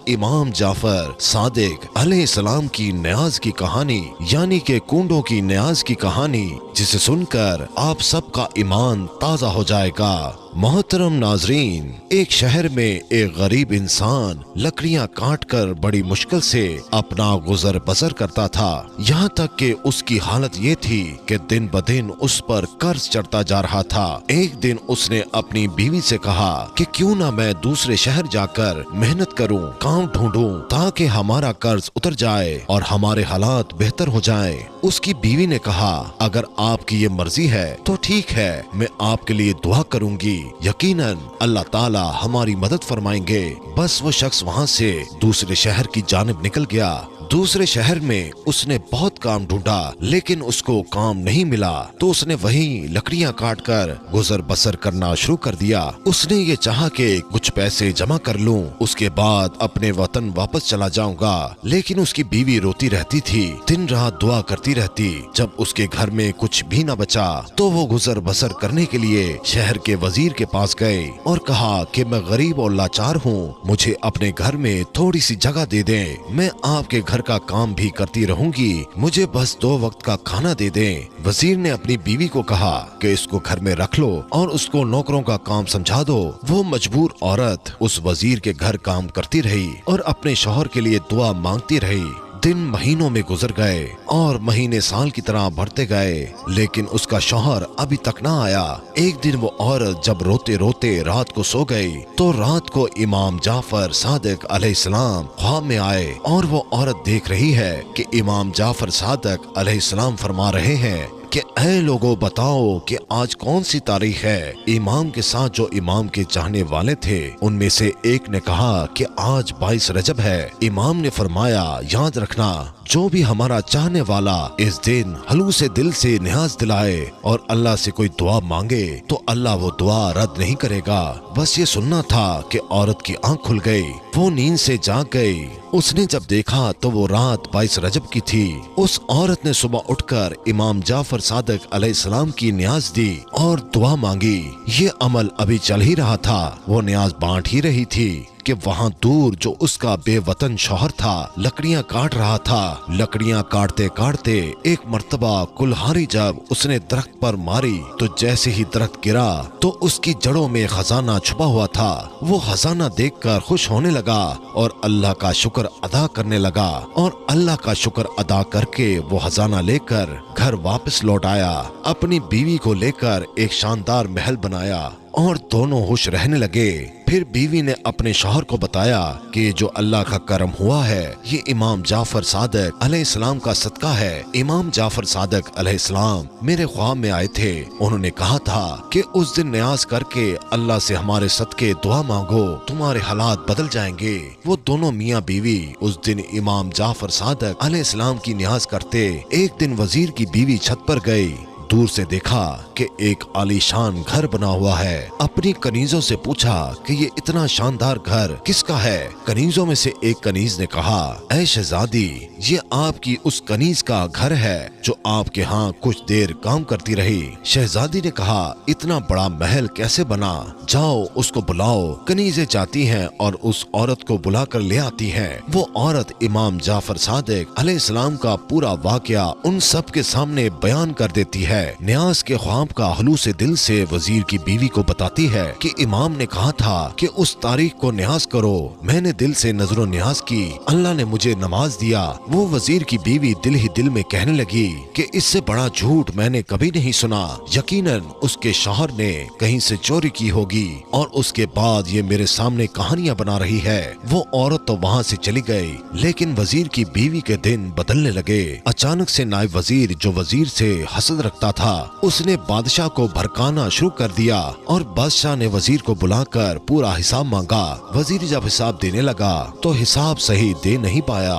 امام جعفر صادق علیہ السلام کی نیاز کی کہانی یعنی کہ کنڈوں کی نیاز کی کہانی، جسے سن کر آپ سب کا ایمان تازہ ہو جائے گا۔ محترم ناظرین، ایک شہر میں ایک غریب انسان لکڑیاں کاٹ کر بڑی مشکل سے اپنا گزر بسر کرتا تھا، یہاں تک کہ اس کی حالت یہ تھی کہ دن بدن اس پر قرض چڑھتا جا رہا تھا۔ ایک دن اس نے اپنی بیوی سے کہا کہ کیوں نہ میں دوسرے شہر جا کر محنت کروں، کام ڈھونڈوں تاکہ ہمارا قرض اتر جائے اور ہمارے حالات بہتر ہو جائیں۔ اس کی بیوی نے کہا اگر آپ کی یہ مرضی ہے تو ٹھیک ہے، میں آپ کے لیے دعا کروں گی، یقیناً اللہ تعالی ہماری مدد فرمائیں گے۔ بس وہ شخص وہاں سے دوسرے شہر کی جانب نکل گیا۔ دوسرے شہر میں اس نے بہت کام ڈھونڈا لیکن اس کو کام نہیں ملا، تو اس نے وہیں لکڑیاں کاٹ کر گزر بسر کرنا شروع کر دیا۔ اس نے یہ چاہا کہ کچھ پیسے جمع کر لوں، اس کے بعد اپنے وطن واپس چلا جاؤں گا، لیکن اس کی بیوی روتی رہتی تھی، دن رات دعا کرتی رہتی۔ جب اس کے گھر میں کچھ بھی نہ بچا تو وہ گزر بسر کرنے کے لیے شہر کے وزیر کے پاس گئے اور کہا کہ میں غریب اور لاچار ہوں، مجھے اپنے گھر میں تھوڑی سی جگہ دے دیں، میں آپ کے گھر کا کام بھی کرتی رہوں گی، مجھے بس 2 وقت کا کھانا دے دیں۔ وزیر نے اپنی بیوی کو کہا کہ اس کو گھر میں رکھ لو اور اس کو نوکروں کا کام سمجھا دو۔ وہ مجبور عورت اس وزیر کے گھر کام کرتی رہی اور اپنے شوہر کے لیے دعا مانگتی رہی۔ دن مہینوں میں گزر گئے اور مہینے سال کی طرح بڑھتے گئے، لیکن اس کا شوہر ابھی تک نہ آیا۔ ایک دن وہ عورت جب روتے روتے رات کو سو گئی تو رات کو امام جعفر صادق علیہ السلام خواب میں آئے اور وہ عورت دیکھ رہی ہے کہ امام جعفر صادق علیہ السلام فرما رہے ہیں کہ اے لوگوں بتاؤ کہ آج کون سی تاریخ ہے۔ امام کے ساتھ جو امام کے چاہنے والے تھے ان میں سے ایک نے کہا کہ آج 22 رجب ہے۔ امام نے فرمایا یاد رکھنا، جو بھی ہمارا چاہنے والا اس دن خلوص دل سے نیاز دلائے اور اللہ سے کوئی دعا مانگے تو اللہ وہ دعا رد نہیں کرے گا۔ بس یہ سننا تھا کہ عورت کی آنکھ کھل گئی، وہ نیند سے جاگ گئی۔ اس نے جب دیکھا تو وہ رات 22 رجب کی تھی۔ اس عورت نے صبح اٹھ کر امام جعفر صادق علیہ السلام کی نیاز دی اور دعا مانگی۔ یہ عمل ابھی چل ہی رہا تھا، وہ نیاز بانٹ ہی رہی تھی کہ وہاں دور جو اس کا بے وطن شوہر تھا لکڑیاں کاٹ رہا تھا۔ لکڑیاں کاٹتے کاٹتے ایک مرتبہ کلہاڑی جب اس نے درخت پر ماری تو جیسے ہی درخت گرا تو اس کی جڑوں میں خزانہ چھپا ہوا تھا۔ وہ خزانہ دیکھ کر خوش ہونے لگا اور اللہ کا شکر ادا کرنے لگا، اور اللہ کا شکر ادا کر کے وہ خزانہ لے کر گھر واپس لوٹ آیا۔ اپنی بیوی کو لے کر ایک شاندار محل بنایا اور دونوں خوش رہنے لگے۔ پھر بیوی نے اپنے شوہر کو بتایا کہ جو اللہ کا کرم ہوا ہے یہ امام جعفر صادق علیہ السلام کا صدقہ ہے۔ امام جعفر صادق علیہ السلام میرے خواب میں آئے تھے، انہوں نے کہا تھا کہ اس دن نیاز کر کے اللہ سے ہمارے صدقے دعا مانگو، تمہارے حالات بدل جائیں گے۔ وہ دونوں میاں بیوی اس دن امام جعفر صادق علیہ السلام کی نیاز کرتے۔ ایک دن وزیر کی بیوی چھت پر گئی، دور سے دیکھا کہ ایک عالی شان گھر بنا ہوا ہے۔ اپنی کنیزوں سے پوچھا کہ یہ اتنا شاندار گھر کس کا ہے؟ کنیزوں میں سے ایک کنیز نے کہا اے شہزادی، یہ آپ کی اس کنیز کا گھر ہے جو آپ کے ہاں کچھ دیر کام کرتی رہی۔ شہزادی نے کہا اتنا بڑا محل کیسے بنا؟ جاؤ اس کو بلاؤ۔ کنیزیں جاتی ہیں اور اس عورت کو بلا کر لے آتی ہیں۔ وہ عورت امام جعفر صادق علیہ السلام کا پورا واقعہ ان سب کے سامنے بیان کر دیتی ہے۔ نیاز کے خواب کا خلوص دل سے وزیر کی بیوی کو بتاتی ہے کہ امام نے کہا تھا کہ اس تاریخ کو نیاز کرو، میں نے دل سے نظر و نیاز کی، اللہ نے مجھے نواز دیا۔ وہ وزیر کی بیوی دل ہی دل میں کہنے لگی کہ اس سے بڑا جھوٹ میں نے کبھی نہیں سنا، یقیناً اس کے شوہر نے کہیں سے چوری کی ہوگی اور اس کے بعد یہ میرے سامنے کہانیاں بنا رہی ہے۔ وہ عورت تو وہاں سے چلی گئی، لیکن وزیر کی بیوی کے دن بدلنے لگے۔ اچانک سے نائب وزیر جو وزیر سے حسد رکھتا تھا اس نے بادشاہ کو بھڑکانا شروع کر دیا اور بادشاہ نے وزیر کو بلا کر پورا حساب مانگا۔ وزیر جب حساب دینے لگا تو حساب صحیح دے نہیں پایا۔